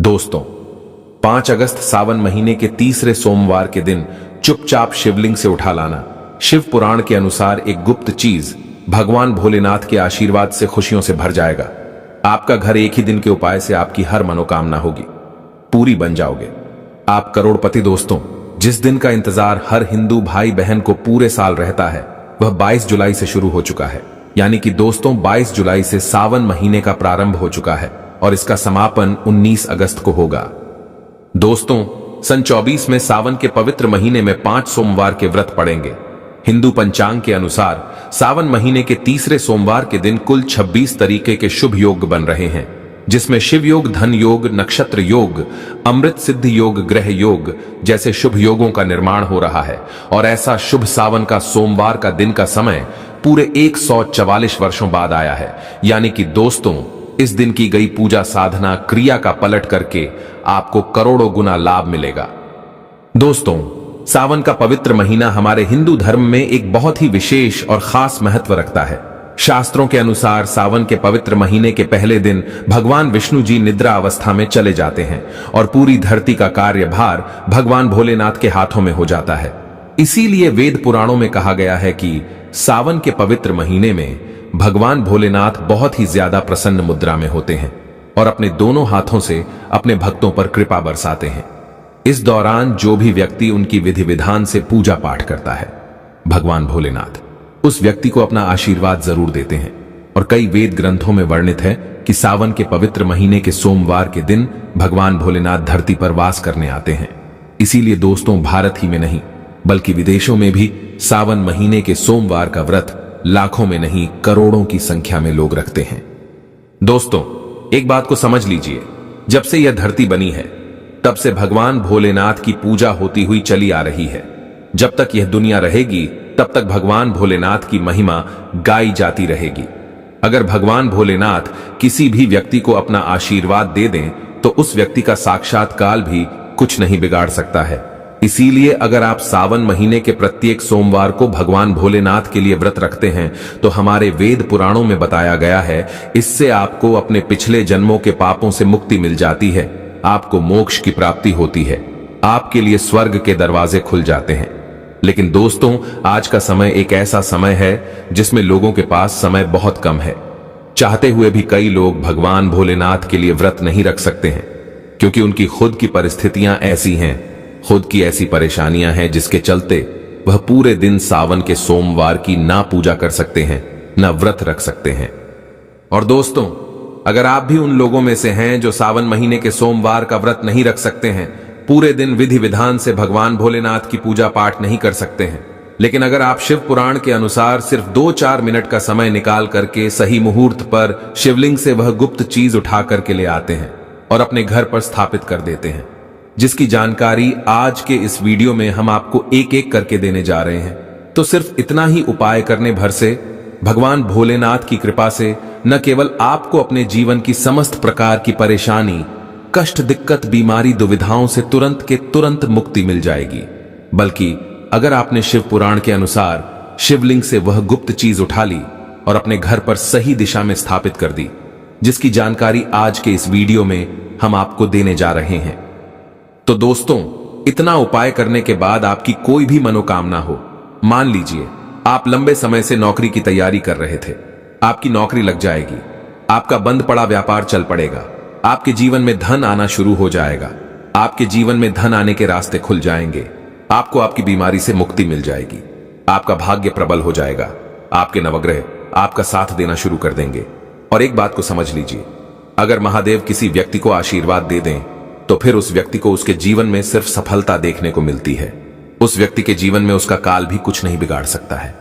दोस्तों, 5 अगस्त सावन महीने के तीसरे सोमवार के दिन चुपचाप शिवलिंग से उठा लाना शिव पुराण के अनुसार एक गुप्त चीज भगवान भोलेनाथ के आशीर्वाद से खुशियों से भर जाएगा। आपका घर एक ही दिन के उपाय से आपकी हर मनोकामना होगी, पूरी बन जाओगे। आप करोड़पति। दोस्तों, जिस दिन का इंतजार हर हिंदू भाई बहन को पूरे साल रहता है वह 22 जुलाई से शुरू हो चुका है। यानी कि दोस्तों 22 जुलाई से सावन महीने का प्रारंभ हो चुका है और इसका समापन 19 अगस्त को होगा। दोस्तों, सन 24 में सावन के पवित्र महीने में 5 सोमवार के व्रत पड़ेंगे। हिंदू पंचांग के अनुसार सावन महीने के तीसरे सोमवार के दिन कुल 26 तरीके के शुभ योग बन रहे हैं, जिसमें शिव योग, धन योग, नक्षत्र योग, अमृत सिद्ध योग, ग्रह योग जैसे शुभ योगों का निर्माण हो रहा है। और ऐसा शुभ सावन का सोमवार का दिन का समय पूरे 144 वर्षों बाद आया है। यानी कि दोस्तों, इस दिन की गई पूजा साधना क्रिया का पलट करके आपको करोड़ों गुना लाभ मिलेगा। दोस्तों, सावन का पवित्र महीना हमारे हिंदू धर्म में एक बहुत ही विशेष और खास महत्व रखता है। शास्त्रों के अनुसार सावन के पवित्र महीने के पहले दिन भगवान विष्णु जी निद्रा अवस्था में चले जाते हैं और पूरी धरती का कार्यभार भगवान भोलेनाथ के हाथों में हो जाता है। इसीलिए वेद पुराणों में कहा गया है कि सावन के पवित्र महीने में भगवान भोलेनाथ बहुत ही ज्यादा प्रसन्न मुद्रा में होते हैं और अपने दोनों हाथों से अपने भक्तों पर कृपा बरसाते हैं। इस दौरान जो भी व्यक्ति उनकी विधि विधान से पूजा पाठ करता है, भगवान भोलेनाथ उस व्यक्ति को अपना आशीर्वाद जरूर देते हैं। और कई वेद ग्रंथों में वर्णित है कि सावन के पवित्र महीने के सोमवार के दिन भगवान भोलेनाथ धरती पर वास करने आते हैं। इसीलिए दोस्तों, भारत ही में नहीं बल्कि विदेशों में भी सावन महीने के सोमवार का व्रत लाखों में नहीं करोड़ों की संख्या में लोग रखते हैं। दोस्तों, एक बात को समझ लीजिए, जब से यह धरती बनी है तब से भगवान भोलेनाथ की पूजा होती हुई चली आ रही है। जब तक यह दुनिया रहेगी तब तक भगवान भोलेनाथ की महिमा गाई जाती रहेगी। अगर भगवान भोलेनाथ किसी भी व्यक्ति को अपना आशीर्वाद दे दें तो उस व्यक्ति का साक्षात्कार भी कुछ नहीं बिगाड़ सकता है। इसीलिए अगर आप सावन महीने के प्रत्येक सोमवार को भगवान भोलेनाथ के लिए व्रत रखते हैं तो हमारे वेद पुराणों में बताया गया है, इससे आपको अपने पिछले जन्मों के पापों से मुक्ति मिल जाती है, आपको मोक्ष की प्राप्ति होती है, आपके लिए स्वर्ग के दरवाजे खुल जाते हैं। लेकिन दोस्तों, आज का समय एक ऐसा समय है जिसमें लोगों के पास समय बहुत कम है। चाहते हुए भी कई लोग भगवान भोलेनाथ के लिए व्रत नहीं रख सकते हैं, क्योंकि उनकी खुद की परिस्थितियां ऐसी हैं, खुद की ऐसी परेशानियां हैं जिसके चलते वह पूरे दिन सावन के सोमवार की ना पूजा कर सकते हैं, ना व्रत रख सकते हैं। और दोस्तों, अगर आप भी उन लोगों में से हैं जो सावन महीने के सोमवार का व्रत नहीं रख सकते हैं, पूरे दिन विधि विधान से भगवान भोलेनाथ की पूजा पाठ नहीं कर सकते हैं, लेकिन अगर आप शिव पुराण के अनुसार सिर्फ 2-4 मिनट का समय निकाल करके सही मुहूर्त पर शिवलिंग से वह गुप्त चीज उठा करके ले आते हैं और अपने घर पर स्थापित कर देते हैं, जिसकी जानकारी आज के इस वीडियो में हम आपको एक एक करके देने जा रहे हैं, तो सिर्फ इतना ही उपाय करने भर से भगवान भोलेनाथ की कृपा से न केवल आपको अपने जीवन की समस्त प्रकार की परेशानी, कष्ट, दिक्कत, बीमारी, दुविधाओं से तुरंत के तुरंत मुक्ति मिल जाएगी, बल्कि अगर आपने शिव पुराण के अनुसार शिवलिंग से वह गुप्त चीज उठा ली और अपने घर पर सही दिशा में स्थापित कर दी, जिसकी जानकारी आज के इस वीडियो में हम आपको देने जा रहे हैं। तो दोस्तों, इतना उपाय करने के बाद आपकी कोई भी मनोकामना हो, मान लीजिए आप लंबे समय से नौकरी की तैयारी कर रहे थे, आपकी नौकरी लग जाएगी, आपका बंद पड़ा व्यापार चल पड़ेगा, आपके जीवन में धन आना शुरू हो जाएगा, आपके जीवन में धन आने के रास्ते खुल जाएंगे, आपको आपकी बीमारी से मुक्ति मिल जाएगी, आपका भाग्य प्रबल हो जाएगा, आपके नवग्रह आपका साथ देना शुरू कर देंगे। और एक बात को समझ लीजिए, अगर महादेव किसी व्यक्ति को आशीर्वाद दे दें तो फिर उस व्यक्ति को उसके जीवन में सिर्फ सफलता देखने को मिलती है। उस व्यक्ति के जीवन में उसका काल भी कुछ नहीं बिगाड़ सकता है।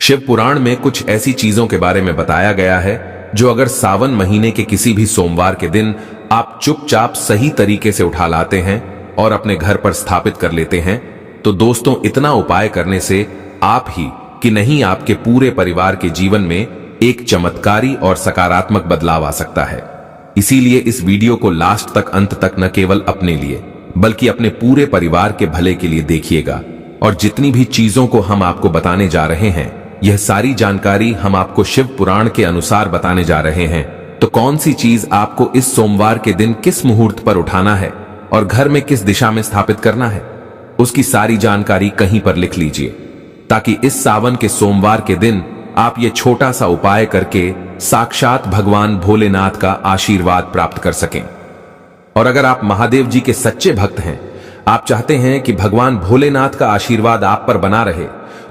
शिव पुराण में कुछ ऐसी चीजों के बारे में बताया गया है जो अगर सावन महीने के किसी भी सोमवार के दिन आप चुपचाप सही तरीके से उठा लाते हैं और अपने घर पर स्थापित कर लेते हैं, तो दोस्तों, इतना उपाय करने से आप ही कि नहीं आपके पूरे परिवार के जीवन में एक चमत्कारी और सकारात्मक बदलाव आ सकता है। इसीलिए इस वीडियो को लास्ट तक, अंत तक न केवल अपने लिए बल्कि अपने पूरे परिवार के भले के लिए देखिएगा। और जितनी भी चीजों को हम आपको बताने जा रहे हैं, यह सारी जानकारी हम आपको शिव पुराण के अनुसार बताने जा रहे हैं, तो कौन सी चीज आपको इस सोमवार के दिन किस मुहूर्त पर उठाना है और घर में किस दिशा में स्थापित करना है, उसकी सारी जानकारी कहीं पर लिख लीजिए, ताकि इस सावन के सोमवार के दिन आप ये छोटा सा उपाय करके साक्षात भगवान भोलेनाथ का आशीर्वाद प्राप्त कर सकें। और अगर आप महादेव जी के सच्चे भक्त हैं, आप चाहते हैं कि भगवान भोलेनाथ का आशीर्वाद आप पर बना रहे,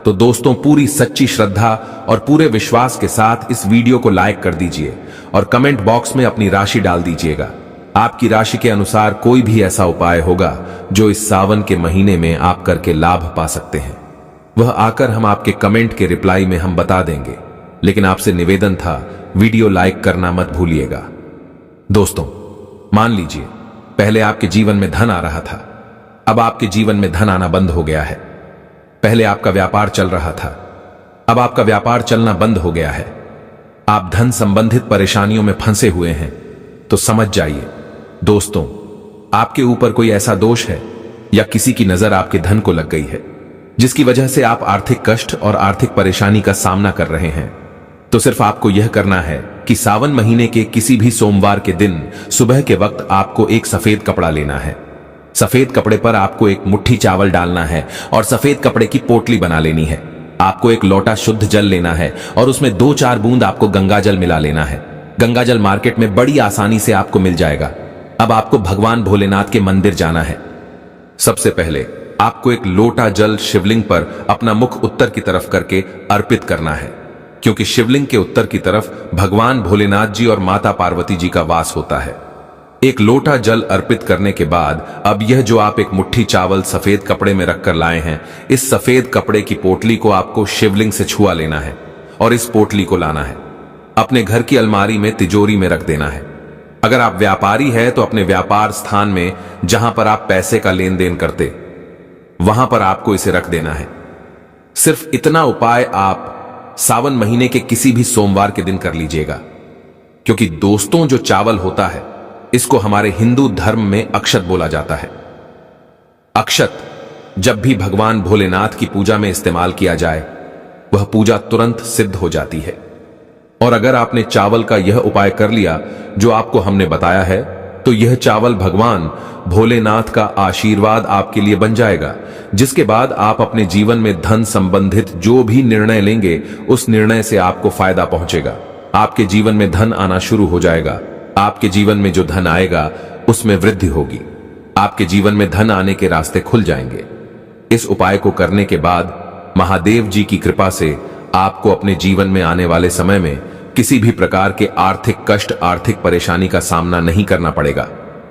तो दोस्तों पूरी सच्ची श्रद्धा और पूरे विश्वास के साथ इस वीडियो को लाइक कर दीजिए और कमेंट बॉक्स में अपनी राशि डाल दीजिएगा। आपकी राशि के अनुसार कोई भी ऐसा उपाय होगा जो इस सावन के महीने में आप करके लाभ पा सकते हैं, वह आकर हम आपके कमेंट के रिप्लाई में हम बता देंगे। लेकिन आपसे निवेदन था, वीडियो लाइक करना मत भूलिएगा। दोस्तों, मान लीजिए पहले आपके जीवन में धन आ रहा था, अब आपके जीवन में धन आना बंद हो गया है। पहले आपका व्यापार चल रहा था, अब आपका व्यापार चलना बंद हो गया है। आप धन संबंधित परेशानियों में फंसे हुए हैं, तो समझ जाइए दोस्तों, आपके ऊपर कोई ऐसा दोष है या किसी की नजर आपके धन को लग गई है, जिसकी वजह से आप आर्थिक कष्ट और आर्थिक परेशानी का सामना कर रहे हैं। तो सिर्फ आपको यह करना है कि सावन महीने के किसी भी सोमवार के दिन सुबह के वक्त आपको एक सफेद कपड़ा लेना है। सफेद कपड़े पर आपको एक मुट्ठी चावल डालना है और सफेद कपड़े की पोटली बना लेनी है। आपको एक लोटा शुद्ध जल लेना है और उसमें 2-4 बूंद आपको गंगा जल मिला लेना है। गंगा जल मार्केट में बड़ी आसानी से आपको मिल जाएगा। अब आपको भगवान भोलेनाथ के मंदिर जाना है। सबसे पहले आपको एक लोटा जल शिवलिंग पर अपना मुख उत्तर की तरफ करके अर्पित करना है, क्योंकि शिवलिंग के उत्तर की तरफ भगवान भोलेनाथ जी और माता पार्वती जी का वास होता है। एक लोटा जल अर्पित करने के बाद अब यह जो आप एक मुट्ठी चावल सफेद कपड़े में रखकर लाए हैं, इस सफेद कपड़े की पोटली को आपको शिवलिंग से छुआ लेना है और इस पोटली को लाना है, अपने घर की अलमारी में तिजोरी में रख देना है। अगर आप व्यापारी है तो अपने व्यापार स्थान में जहां पर आप पैसे का लेन देन करते, वहां पर आपको इसे रख देना है। सिर्फ इतना उपाय आप सावन महीने के किसी भी सोमवार के दिन कर लीजिएगा, क्योंकि दोस्तों जो चावल होता है इसको हमारे हिंदू धर्म में अक्षत बोला जाता है। अक्षत जब भी भगवान भोलेनाथ की पूजा में इस्तेमाल किया जाए, वह पूजा तुरंत सिद्ध हो जाती है। और अगर आपने चावल का यह उपाय कर लिया जो आपको हमने बताया है, तो यह चावल भगवान भोलेनाथ का आशीर्वाद आपके लिए बन जाएगा, जिसके बाद आप अपने जीवन में धन संबंधित जो भी निर्णय लेंगे, उस निर्णय से आपको फायदा पहुंचेगा। आपके जीवन में धन आना शुरू हो जाएगा। आपके जीवन में जो धन आएगा उसमें वृद्धि होगी। आपके जीवन में धन आने के रास्ते खुल जाएंगे। इस उपाय को करने के बाद महादेव जी की कृपा से आपको अपने जीवन में आने वाले समय में किसी भी प्रकार के आर्थिक कष्ट, आर्थिक परेशानी का सामना नहीं करना पड़ेगा।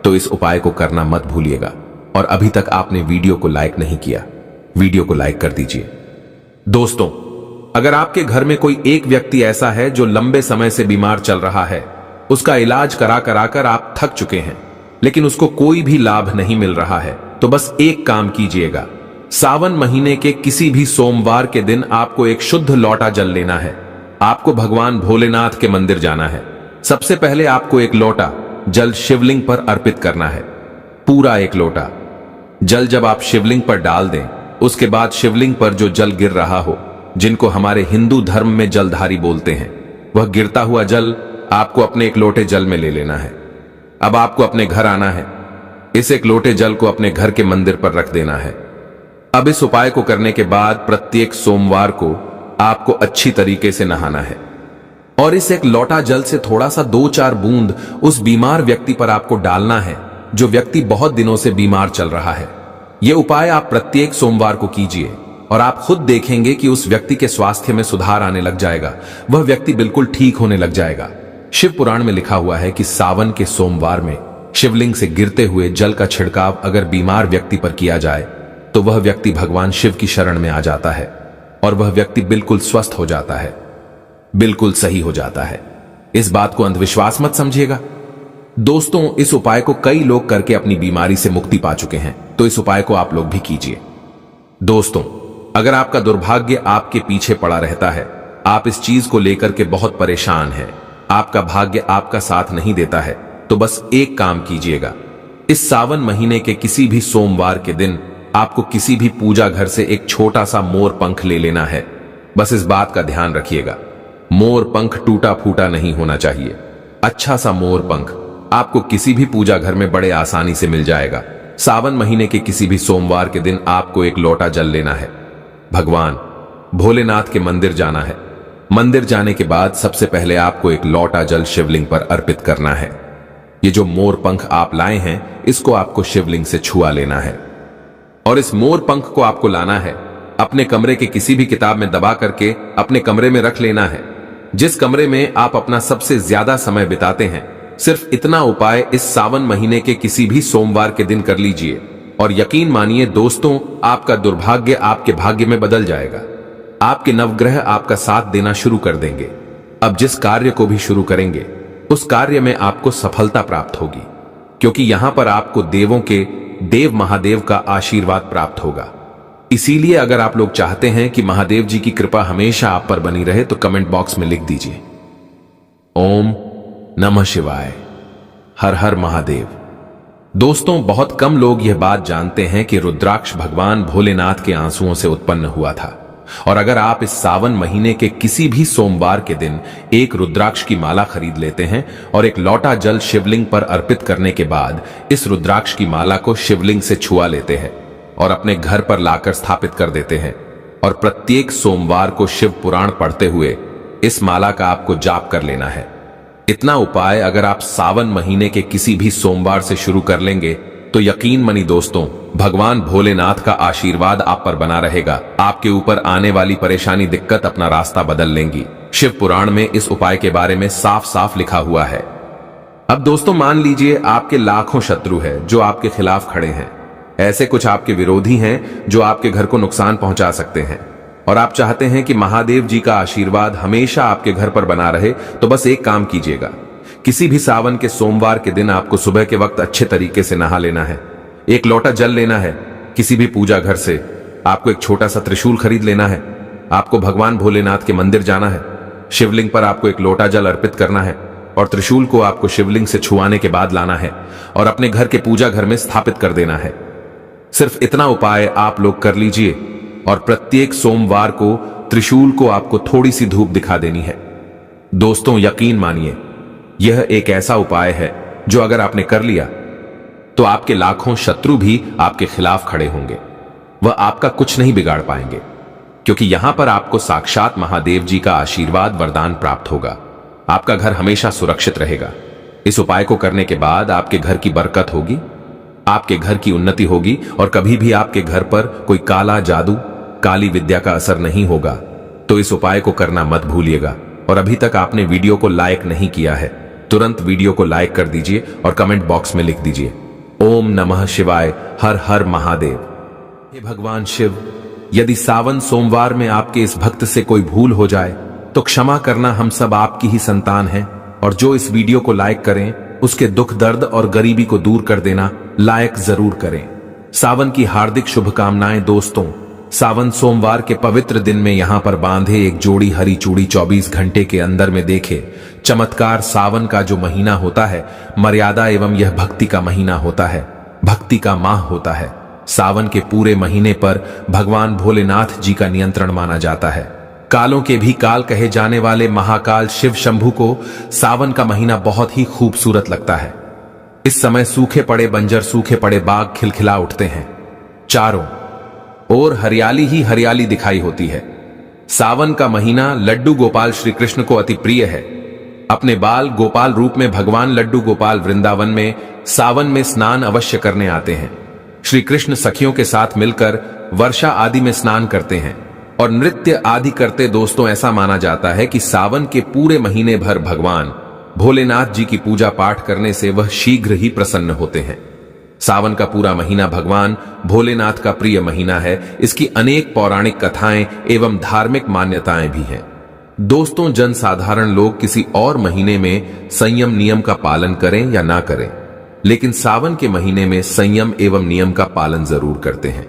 तो इस उपाय को करना मत भूलिएगा। और अभी तक आपने वीडियो को लाइक नहीं किया, वीडियो को लाइक कर दीजिए। दोस्तों, अगर आपके घर में कोई एक व्यक्ति ऐसा है जो लंबे समय से बीमार चल रहा है, उसका इलाज करा कराकर आप थक चुके हैं, लेकिन उसको कोई भी लाभ नहीं मिल रहा है, तो बस एक काम कीजिएगा। सावन महीने के किसी भी सोमवार के दिन आपको एक शुद्ध लोटा जल लेना है। आपको भगवान भोलेनाथ के मंदिर जाना है। सबसे पहले आपको एक लोटा जल शिवलिंग पर अर्पित करना है, पूरा एक लोटा जल। जब आप शिवलिंग पर डाल दें, उसके बाद शिवलिंग पर जो जल गिर रहा हो, जिनको हमारे हिंदू धर्म में जलधारी बोलते हैं, वह गिरता हुआ जल आपको अपने एक लोटे जल में ले लेना है। अब आपको अपने घर आना है, इस एक लोटे जल को अपने घर के मंदिर पर रख देना है। अब इस उपाय को करने के बाद प्रत्येक सोमवार को आपको अच्छी तरीके से नहाना है और इस एक लोटा जल से थोड़ा सा 2-4 बूंद उस बीमार व्यक्ति पर आपको डालना है, जो व्यक्ति बहुत दिनों से बीमार चल रहा है। यह उपाय आप प्रत्येक सोमवार को कीजिए और आप खुद देखेंगे कि उस व्यक्ति के स्वास्थ्य में सुधार आने लग जाएगा। वह व्यक्ति बिल्कुल ठीक होने लग जाएगा। शिव पुराण में लिखा हुआ है कि सावन के सोमवार में शिवलिंग से गिरते हुए जल का छिड़काव अगर बीमार व्यक्ति पर किया जाए, तो वह व्यक्ति भगवान शिव की शरण में आ जाता है और वह व्यक्ति बिल्कुल स्वस्थ हो जाता है, बिल्कुल सही हो जाता है। इस बात को अंधविश्वास मत समझिएगा। दोस्तों, इस उपाय को कई लोग करके अपनी बीमारी से मुक्ति पा चुके हैं, तो इस उपाय को आप लोग भी कीजिए। दोस्तों, अगर आपका दुर्भाग्य आपके पीछे पड़ा रहता है, आप इस चीज को लेकर के बहुत परेशान हैं, आपका भाग्य आपका साथ नहीं देता है, तो बस एक काम कीजिएगा। इस सावन महीने के किसी भी सोमवार के दिन आपको किसी भी पूजा घर से एक छोटा सा मोर पंख ले लेना है। बस इस बात का ध्यान रखिएगा, मोर पंख टूटा फूटा नहीं होना चाहिए। अच्छा सा मोर पंख आपको किसी भी पूजा घर में बड़े आसानी से मिल जाएगा। सावन महीने के किसी भी सोमवार के दिन आपको एक लोटा जल लेना है। भगवान भोलेनाथ के मंदिर जाना है। मंदिर जाने के बाद सबसे पहले आपको एक लोटा जल शिवलिंग पर अर्पित करना है। ये जो मोर पंख आप लाए हैं, इसको आपको शिवलिंग से छुआ लेना है और इस मोर पंख को आपको लाना है, अपने कमरे के किसी भी किताब में दबा करके अपने कमरे में रख लेना है, जिस कमरे में आप अपना सबसे ज्यादा समय बिताते हैं। सिर्फ इतना उपाय इस सावन महीने के किसी भी सोमवार के दिन कर लीजिए और यकीन मानिए दोस्तों, आपका दुर्भाग्य आपके भाग्य में बदल जाएगा। आपके नवग्रह आपका साथ देना शुरू कर देंगे। अब जिस कार्य को भी शुरू करेंगे उस कार्य में आपको सफलता प्राप्त होगी, क्योंकि यहां पर आपको देवों के देव महादेव का आशीर्वाद प्राप्त होगा। इसीलिए अगर आप लोग चाहते हैं कि महादेव जी की कृपा हमेशा आप पर बनी रहे तो कमेंट बॉक्स में लिख दीजिए ओम नमः शिवाय, हर हर महादेव। दोस्तों, बहुत कम लोग यह बात जानते हैं कि रुद्राक्ष भगवान भोलेनाथ के आंसुओं से उत्पन्न हुआ था। और अगर आप इस सावन महीने के किसी भी सोमवार के दिन एक रुद्राक्ष की माला खरीद लेते हैं और एक लोटा जल शिवलिंग पर अर्पित करने के बाद इस रुद्राक्ष की माला को शिवलिंग से छुआ लेते हैं और अपने घर पर लाकर स्थापित कर देते हैं और प्रत्येक सोमवार को शिव पुराण पढ़ते हुए इस माला का आपको जाप कर लेना है। इतना उपाय अगर आप सावन महीने के किसी भी सोमवार से शुरू कर लेंगे तो यकीन मानी दोस्तों, भगवान भोलेनाथ का आशीर्वाद आप पर बना रहेगा। आपके ऊपर आने वाली परेशानी दिक्कत अपना रास्ता बदल लेंगी। शिव पुराण में इस उपाय के बारे में साफ साफ लिखा हुआ है। अब दोस्तों, मान लीजिए आपके लाखों शत्रु है जो आपके खिलाफ खड़े हैं। ऐसे कुछ आपके विरोधी हैं जो आपके घर को नुकसान पहुंचा सकते हैं और आप चाहते हैं कि महादेव जी का आशीर्वाद हमेशा आपके घर पर बना रहे। तो बस एक काम कीजिएगा, किसी भी सावन के सोमवार के दिन आपको सुबह के वक्त अच्छे तरीके से नहा लेना है, एक लोटा जल लेना है। किसी भी पूजा घर से आपको एक छोटा सा त्रिशूल खरीद लेना है। आपको भगवान भोलेनाथ के मंदिर जाना है, शिवलिंग पर आपको एक लोटा जल अर्पित करना है और त्रिशूल को आपको शिवलिंग से छुआने के बाद लाना है और अपने घर के पूजा घर में स्थापित कर देना है। सिर्फ इतना उपाय आप लोग कर लीजिए और प्रत्येक सोमवार को त्रिशूल को आपको थोड़ी सी धूप दिखा देनी है। दोस्तों, यकीन मानिए यह एक ऐसा उपाय है जो अगर आपने कर लिया तो आपके लाखों शत्रु भी आपके खिलाफ खड़े होंगे, वह आपका कुछ नहीं बिगाड़ पाएंगे, क्योंकि यहां पर आपको साक्षात महादेव जी का आशीर्वाद वरदान प्राप्त होगा। आपका घर हमेशा सुरक्षित रहेगा। इस उपाय को करने के बाद आपके घर की बरकत होगी, आपके घर की उन्नति होगी और कभी भी आपके घर पर कोई काला जादू, काली विद्या का असर नहीं होगा। तो इस उपाय को करना मत भूलिएगा। और अभी तक आपने वीडियो को लाइक नहीं किया है, तुरंत वीडियो को लाइक कर दीजिए और कमेंट बॉक्स में लिख दीजिए ओम नमः शिवाय, हर हर महादेव। हे भगवान शिव, यदि सावन सोमवार में आपके इस भक्त से कोई भूल हो जाए तो क्षमा करना, हम सब आपकी ही संतान हैं। और जो इस वीडियो को लाइक करें उसके दुख दर्द और गरीबी को दूर कर देना लाइक जरूर करें। सावन की हार्दिक शुभकामनाएं दोस्तों। सावन सोमवार के पवित्र दिन में यहां पर बांधे एक जोड़ी हरी चूड़ी 24 घंटे के अंदर में देखे चमत्कार। सावन का जो महीना होता है मर्यादा एवं यह भक्ति का महीना होता है, भक्ति का माह होता है। सावन के पूरे महीने पर भगवान भोलेनाथ जी का नियंत्रण माना जाता है। कालों के भी काल कहे जाने वाले महाकाल शिव शंभू को सावन का महीना बहुत ही खूबसूरत लगता है। इस समय सूखे पड़े बंजर, सूखे पड़े बाग खिलखिला उठते हैं, चारों और हरियाली ही हरियाली दिखाई होती है। सावन का महीना लड्डू गोपाल श्री कृष्ण को अति प्रिय है। अपने बाल गोपाल रूप में भगवान लड्डू गोपाल वृंदावन में सावन में स्नान अवश्य करने आते हैं। श्री कृष्ण सखियों के साथ मिलकर वर्षा आदि में स्नान करते हैं और नृत्य आदि करते। दोस्तों, ऐसा माना जाता है कि सावन के पूरे महीने भर भगवान भोलेनाथ जी की पूजा पाठ करने से वह शीघ्र ही प्रसन्न होते हैं। सावन का पूरा महीना भगवान भोलेनाथ का प्रिय महीना है। इसकी अनेक पौराणिक कथाएं एवं धार्मिक मान्यताएं भी हैं। दोस्तों, जनसाधारण लोग किसी और महीने में संयम नियम का पालन करें या ना करें, लेकिन सावन के महीने में संयम एवं नियम का पालन जरूर करते हैं।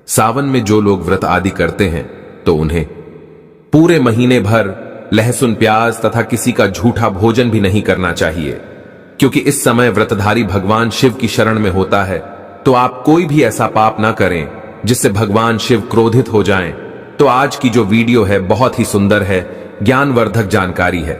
सावन में जो लोग व्रत आदि करते हैं तो उन्हें पूरे महीने भर लहसुन प्याज तथा किसी का झूठा भोजन भी नहीं करना चाहिए, क्योंकि इस समय व्रतधारी भगवान शिव की शरण में होता है। तो आप कोई भी ऐसा पाप ना करें जिससे भगवान शिव क्रोधित हो जाएं। तो आज की जो वीडियो है बहुत ही सुंदर है, ज्ञानवर्धक जानकारी है।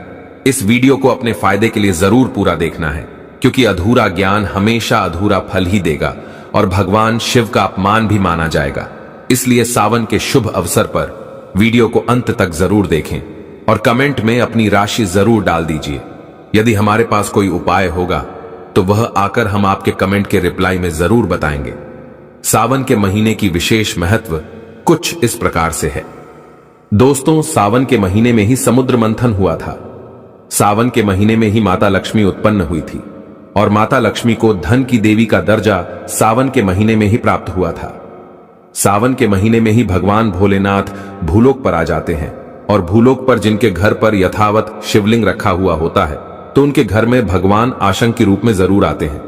इस वीडियो को अपने फायदे के लिए जरूर पूरा देखना है, क्योंकि अधूरा ज्ञान हमेशा अधूरा फल ही देगा और भगवान शिव का अपमान भी माना जाएगा। इसलिए सावन के शुभ अवसर पर वीडियो को अंत तक जरूर देखें और कमेंट में अपनी राशि जरूर डाल दीजिए। यदि हमारे पास कोई उपाय होगा तो वह आकर हम आपके कमेंट के रिप्लाई में जरूर बताएंगे। सावन के महीने की विशेष महत्व कुछ इस प्रकार से है। दोस्तों, सावन के महीने में ही समुद्र मंथन हुआ था। सावन के महीने में ही माता लक्ष्मी उत्पन्न हुई थी और माता लक्ष्मी को धन की देवी का दर्जा सावन के महीने में ही प्राप्त हुआ था। सावन के महीने में ही भगवान भोलेनाथ भूलोक पर आ जाते हैं और भूलोक पर जिनके घर पर यथावत शिवलिंग रखा हुआ होता है तो उनके घर में भगवान आशंक के रूप में जरूर आते हैं।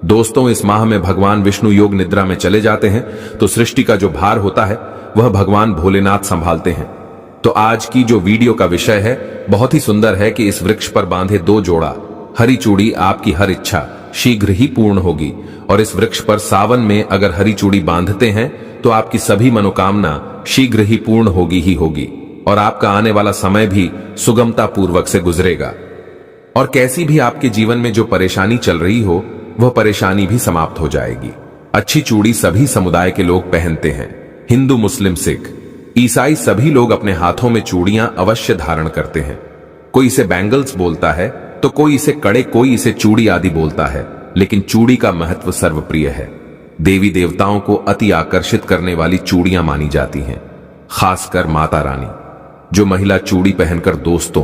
दोस्तों, इस माह में भगवान विष्णु योग निद्रा में चले जाते हैं तो सृष्टि का जो भार होता है वह भगवान भोलेनाथ संभालते हैं। तो आज की जो वीडियो का विषय है बहुत ही सुंदर है कि इस वृक्ष पर बांधे 2 जोड़ा हरी चूड़ी आपकी हर इच्छा शीघ्र ही पूर्ण होगी। और इस वृक्ष पर सावन में अगर हरी चूड़ी बांधते हैं तो आपकी सभी मनोकामना शीघ्र ही पूर्ण होगी ही होगी और आपका आने वाला समय भी सुगमता पूर्वक से गुजरेगा। और कैसी भी आपके जीवन में जो परेशानी चल रही हो वह परेशानी भी समाप्त हो जाएगी। अच्छी चूड़ी सभी समुदाय के लोग पहनते हैं। हिंदू, मुस्लिम, सिख, ईसाई सभी लोग अपने हाथों में चूड़ियां अवश्य धारण करते हैं। कोई इसे बैंगल्स बोलता है तो कोई इसे कड़े, कोई इसे चूड़ी आदि बोलता है, लेकिन चूड़ी का महत्व सर्वप्रिय है। देवी देवताओं को अति आकर्षित करने वाली चूड़ियां मानी जाती हैं, खासकर माता रानी। जो महिला चूड़ी पहनकर, दोस्तों,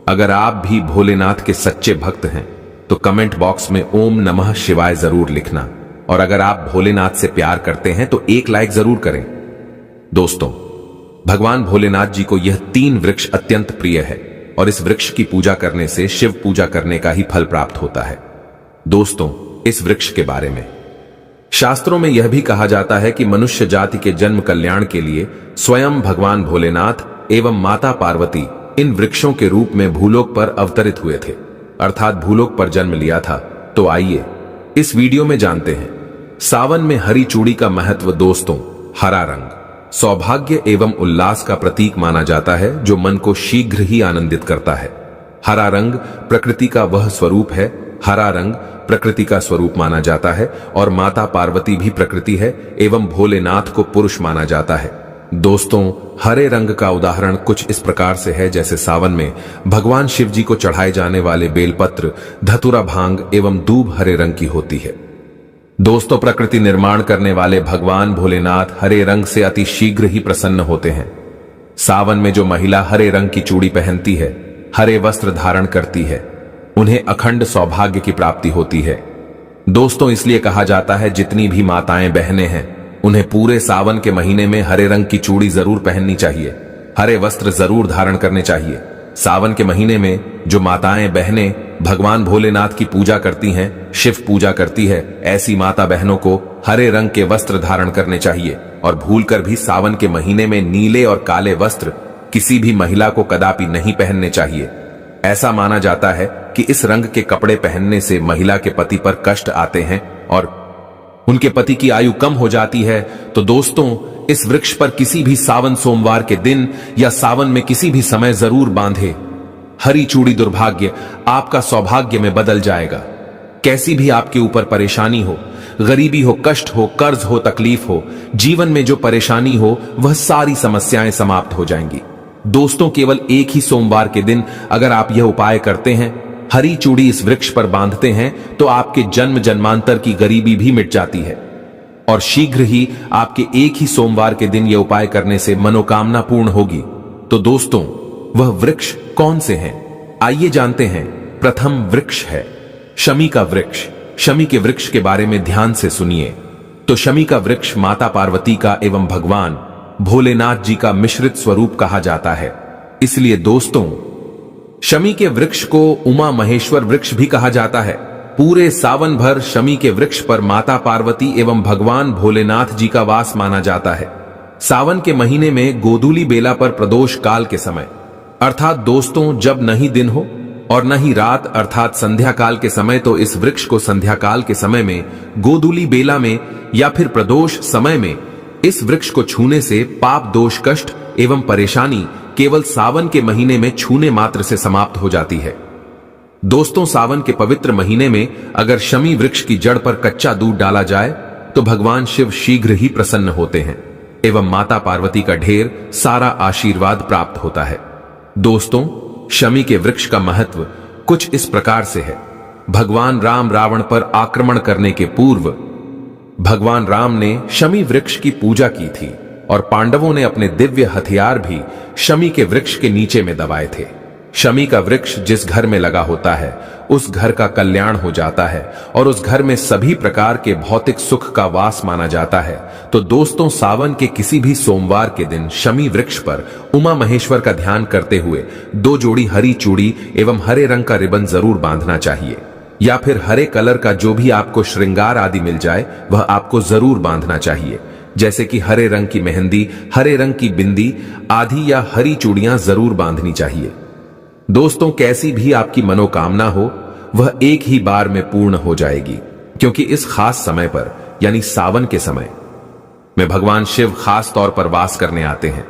अगर आप भी भोलेनाथ के सच्चे भक्त हैं तो कमेंट बॉक्स में ओम नमः शिवाय जरूर लिखना। और अगर आप भोलेनाथ से प्यार करते हैं तो 1 लाइक जरूर करें। दोस्तों, भगवान भोलेनाथ जी को यह 3 वृक्ष अत्यंत प्रिय है और इस वृक्ष की पूजा करने से शिव पूजा करने का ही फल प्राप्त होता है। दोस्तों, इस वृक्ष के बारे में शास्त्रों में यह भी कहा जाता है कि मनुष्य जाति के जन्म कल्याण के लिए स्वयं भगवान भोलेनाथ एवं माता पार्वती इन वृक्षों के रूप में भूलोक पर अवतरित हुए थे, अर्थात भूलोक पर जन्म लिया था। तो आइए इस वीडियो में जानते हैं सावन में हरी चूड़ी का महत्व। दोस्तों, हरा रंग सौभाग्य एवं उल्लास का प्रतीक माना जाता है जो मन को शीघ्र ही आनंदित करता है। हरा रंग प्रकृति का वह स्वरूप है। हरा रंग प्रकृति का स्वरूप माना जाता है और माता पार्वती भी प्रकृति है एवं भोलेनाथ को पुरुष माना जाता है। दोस्तों, हरे रंग का उदाहरण कुछ इस प्रकार से है जैसे सावन में भगवान शिव जी को चढ़ाए जाने वाले बेलपत्र, धतूरा, भांग एवं दूब हरे रंग की होती है। दोस्तों, प्रकृति निर्माण करने वाले भगवान भोलेनाथ हरे रंग से अति शीघ्र ही प्रसन्न होते हैं। सावन में जो महिला हरे रंग की चूड़ी पहनती है, हरे वस्त्र धारण करती है, उन्हें अखंड सौभाग्य की प्राप्ति होती है। दोस्तों, इसलिए कहा जाता है जितनी भी माताएं बहनें हैं उन्हें पूरे सावन के महीने में हरे रंग की चूड़ी जरूर पहननी चाहिए, हरे वस्त्र जरूर धारण करने चाहिए। सावन के महीने में जो माताएं बहनें भगवान भोलेनाथ की पूजा करती हैं, शिव पूजा करती है, ऐसी माता बहनों को हरे रंग के वस्त्र धारण करने चाहिए और भूलकर भी सावन के महीने में नीले और काले वस्त्र किसी भी महिला को कदापि नहीं पहनने चाहिए। ऐसा माना जाता है कि इस रंग के कपड़े पहनने से महिला के पति पर कष्ट आते हैं और उनके पति की आयु कम हो जाती है। तो दोस्तों, इस वृक्ष पर किसी भी सावन सोमवार के दिन या सावन में किसी भी समय जरूर बांधे हरी चूड़ी। दुर्भाग्य आपका सौभाग्य में बदल जाएगा। कैसी भी आपके ऊपर परेशानी हो, गरीबी हो, कष्ट हो, कर्ज हो, तकलीफ हो, जीवन में जो परेशानी हो वह सारी समस्याएं समाप्त हो जाएंगी। दोस्तों, केवल एक ही सोमवार के दिन अगर आप यह उपाय करते हैं, हरी चूड़ी इस वृक्ष पर बांधते हैं, तो आपके जन्म जन्मांतर की गरीबी भी मिट जाती है और शीघ्र ही आपके एक ही सोमवार के दिन यह उपाय करने से मनोकामना पूर्ण होगी। तो दोस्तों, वह वृक्ष कौन से हैं? आइए जानते हैं। प्रथम वृक्ष है शमी का वृक्ष। शमी के वृक्ष के बारे में ध्यान से सुनिए। तो शमी का वृक्ष माता पार्वती का एवं भगवान भोलेनाथ जी का मिश्रित स्वरूप कहा जाता है। इसलिए दोस्तों, शमी के वृक्ष को उमा महेश्वर वृक्ष भी कहा जाता है। पूरे सावन भर शमी के वृक्ष पर माता पार्वती एवं भगवान भोलेनाथ जी का वास माना जाता है। सावन के महीने में गोधूली बेला पर प्रदोष काल के समय, अर्थात दोस्तों जब नहीं दिन हो और न ही रात अर्थात संध्या काल के समय, तो इस वृक्ष को संध्या काल के समय में, गोधूली बेला में या फिर प्रदोष समय में इस वृक्ष को छूने से पाप, दोष, कष्ट एवं परेशानी केवल सावन के महीने में छूने मात्र से समाप्त हो जाती है। दोस्तों, सावन के पवित्र महीने में अगर शमी वृक्ष की जड़ पर कच्चा दूध डाला जाए तो भगवान शिव शीघ्र ही प्रसन्न होते हैं एवं माता पार्वती का ढेर सारा आशीर्वाद प्राप्त होता है। दोस्तों, शमी के वृक्ष का महत्व कुछ इस प्रकार से है। भगवान राम रावण पर आक्रमण करने के पूर्व भगवान राम ने शमी वृक्ष की पूजा की थी और पांडवों ने अपने दिव्य हथियार भी शमी के वृक्ष के नीचे में दबाए थे। शमी का वृक्ष जिस घर में लगा होता है उस घर का कल्याण हो जाता है और उस घर में सभी प्रकार के भौतिक सुख का वास माना जाता है। तो दोस्तों, सावन के किसी भी सोमवार के दिन शमी वृक्ष पर उमा महेश्वर का ध्यान करते हुए 2 जोड़ी हरी चूड़ी एवं हरे रंग का रिबन जरूर बांधना चाहिए, या फिर हरे कलर का जो भी आपको श्रृंगार आदि मिल जाए वह आपको जरूर बांधना चाहिए, जैसे कि हरे रंग की मेहंदी, हरे रंग की बिंदी आदि या हरी चूड़ियां जरूर बांधनी चाहिए। दोस्तों, कैसी भी आपकी मनोकामना हो वह एक ही बार में पूर्ण हो जाएगी, क्योंकि इस खास समय पर यानी सावन के समय में भगवान शिव खास तौर पर वास करने आते हैं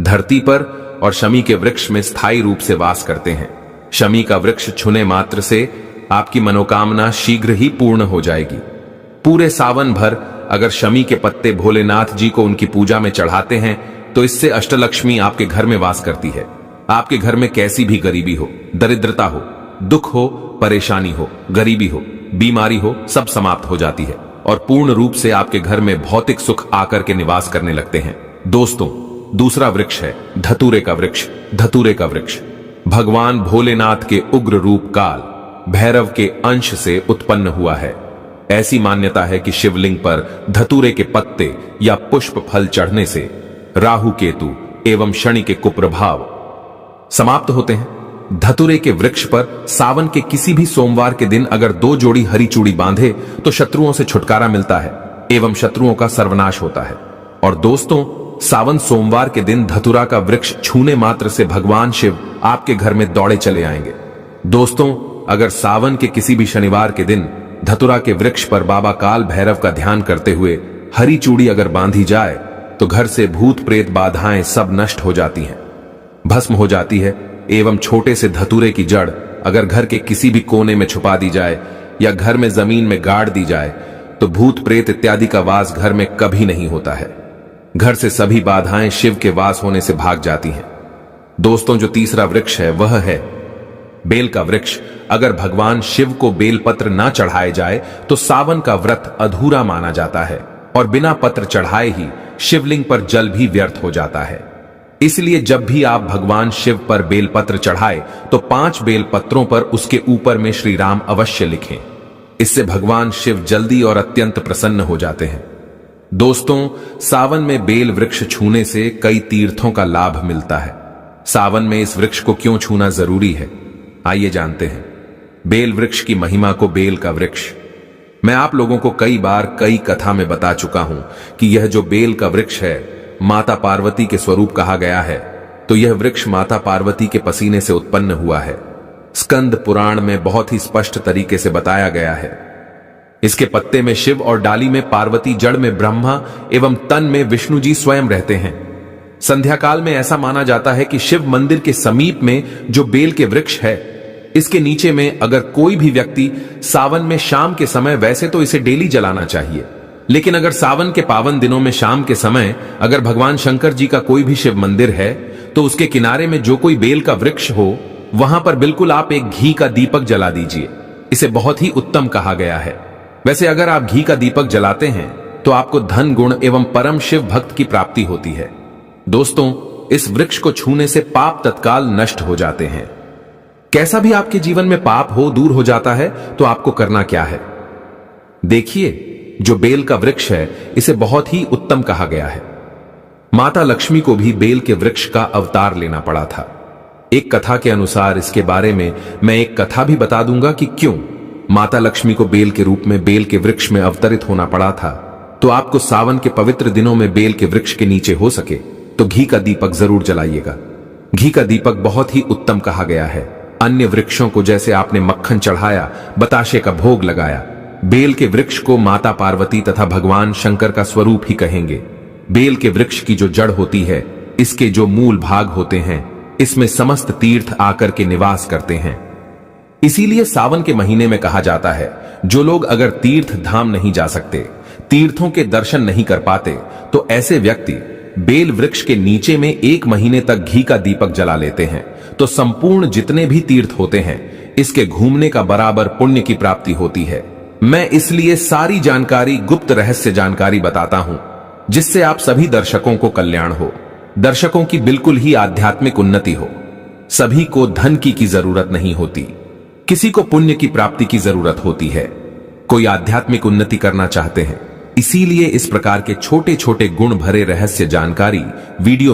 धरती पर और शमी के वृक्ष में स्थायी रूप से वास करते हैं। शमी का वृक्ष छूने मात्र से आपकी मनोकामना शीघ्र ही पूर्ण हो जाएगी। पूरे सावन भर अगर शमी के पत्ते भोलेनाथ जी को उनकी पूजा में चढ़ाते हैं तो इससे अष्टलक्ष्मी आपके घर में वास करती है। आपके घर में कैसी भी गरीबी हो, दरिद्रता हो, दुख हो, परेशानी हो, गरीबी हो, बीमारी हो, सब समाप्त हो जाती है और पूर्ण रूप से आपके घर में भौतिक सुख आकर के निवास करने लगते हैं। दोस्तों, दूसरा वृक्ष है धतूरे का वृक्ष। धतूरे का वृक्ष भगवान भोलेनाथ के उग्र रूप काल भैरव के अंश से उत्पन्न हुआ है। ऐसी मान्यता है कि शिवलिंग पर धतूरे के पत्ते या पुष्प फल चढ़ने से राहु केतु एवं शनि के कुप्रभाव समाप्त होते हैं। धतूरे के वृक्ष पर सावन के किसी भी सोमवार के दिन अगर 2 जोड़ी हरी चूड़ी बांधे तो शत्रुओं से छुटकारा मिलता है एवं शत्रुओं का सर्वनाश होता है। और दोस्तों, सावन सोमवार के दिन धतूरा का वृक्ष छूने मात्र से भगवान शिव आपके घर में दौड़े चले आएंगे। दोस्तों, अगर सावन के किसी भी शनिवार के दिन धतूरा के वृक्ष पर बाबा काल भैरव का ध्यान करते हुए हरी चूड़ी अगर बांधी जाए तो घर से भूत प्रेत बाधाएं सब नष्ट हो जाती हैं, भस्म हो जाती है एवं छोटे से धतूरे की जड़ अगर घर के किसी भी कोने में छुपा दी जाए या घर में जमीन में गाड़ दी जाए तो भूत प्रेत इत्यादि का वास घर में कभी नहीं होता है। घर से सभी बाधाएं शिव के वास होने से भाग जाती हैं। दोस्तों, जो तीसरा वृक्ष है वह है बेल का वृक्ष। अगर भगवान शिव को बेलपत्र ना चढ़ाए जाए तो सावन का व्रत अधूरा माना जाता है और बिना पत्र चढ़ाए ही शिवलिंग पर जल भी व्यर्थ हो जाता है। इसलिए जब भी आप भगवान शिव पर बेलपत्र चढ़ाए तो 5 बेलपत्रों पर उसके ऊपर में श्री राम अवश्य लिखें। इससे भगवान शिव जल्दी और अत्यंत प्रसन्न हो जाते हैं। दोस्तों, सावन में बेल वृक्ष छूने से कई तीर्थों का लाभ मिलता है। सावन में इस वृक्ष को क्यों छूना जरूरी है, आइए जानते हैं। बेल वृक्ष की महिमा को बेल का वृक्ष। मैं आप लोगों को कई बार कई कथा में बता चुका हूं कि यह जो बेल का वृक्ष है माता पार्वती के स्वरूप कहा गया है, तो यह वृक्ष माता पार्वती के पसीने से उत्पन्न हुआ है। स्कंद पुराण में बहुत ही स्पष्ट तरीके से बताया गया है। इसके पत्ते में शिव और डाली में पार्वती, जड़ में ब्रह्मा एवं तन में विष्णु जी स्वयं रहते हैं। संध्या काल में ऐसा माना जाता है कि शिव मंदिर के समीप में जो बेल के वृक्ष है, इसके नीचे में अगर कोई भी व्यक्ति सावन में शाम के समय, वैसे तो इसे डेली जलाना चाहिए, लेकिन अगर सावन के पावन दिनों में शाम के समय अगर भगवान शंकर जी का कोई भी शिव मंदिर है तो उसके किनारे में जो कोई बेल का वृक्ष हो वहां पर बिल्कुल आप एक घी का दीपक जला दीजिए। इसे बहुत ही उत्तम कहा गया है। वैसे अगर आप घी का दीपक जलाते हैं तो आपको धन गुण एवं परम शिव भक्त की प्राप्ति होती है। दोस्तों, इस वृक्ष को छूने से पाप तत्काल नष्ट हो जाते हैं। कैसा भी आपके जीवन में पाप हो दूर हो जाता है तो आपको करना क्या है? देखिए, जो बेल का वृक्ष है इसे बहुत ही उत्तम कहा गया है। माता लक्ष्मी को भी बेल के वृक्ष का अवतार लेना पड़ा था। एक कथा के अनुसार इसके बारे में मैं एक कथा भी बता दूंगा कि क्यों माता लक्ष्मी को बेल के रूप में बेल के वृक्ष में अवतरित होना पड़ा था। तो आपको सावन के पवित्र दिनों में बेल के वृक्ष के नीचे हो सके तो घी का दीपक जरूर जलाइएगा। घी का दीपक बहुत ही उत्तम कहा गया है। अन्य वृक्षों को जैसे आपने मक्खन चढ़ाया, बताशे का भोग लगाया, बेल के वृक्ष को माता पार्वती तथा भगवान शंकर का स्वरूप ही कहेंगे। बेल के वृक्ष की जो जड़ होती है इसके जो मूल भाग होते हैं, इसमें समस्त तीर्थ आकर के निवास करते हैं। इसीलिए सावन के महीने में कहा जाता है, जो लोग अगर तीर्थ धाम नहीं जा सकते, तीर्थों के दर्शन नहीं कर पाते, तो ऐसे व्यक्ति बेल वृक्ष के नीचे में 1 महीने तक घी का दीपक जला लेते हैं, तो संपूर्ण जितने भी तीर्थ होते हैं, इसके घूमने का बराबर पुण्य की प्राप्ति होती है। मैं इसलिए सारी जानकारी, गुप्त रहस्य जानकारी बताता हूं, जिससे आप सभी दर्शकों को कल्याण हो, दर्शकों की बिल्कुल ही आध्यात्मिक उन्नति हो। सभी को धन की जरूरत नहीं होती, किसी को पुण्य की प्राप्ति की जरूरत होती है। कोई आध्यात्मिक उन्नति करना चाहते हैं, इसीलिए इस प्रकार के छोटे छोटे गुण भरे रहस्य जानकारी वीडियो में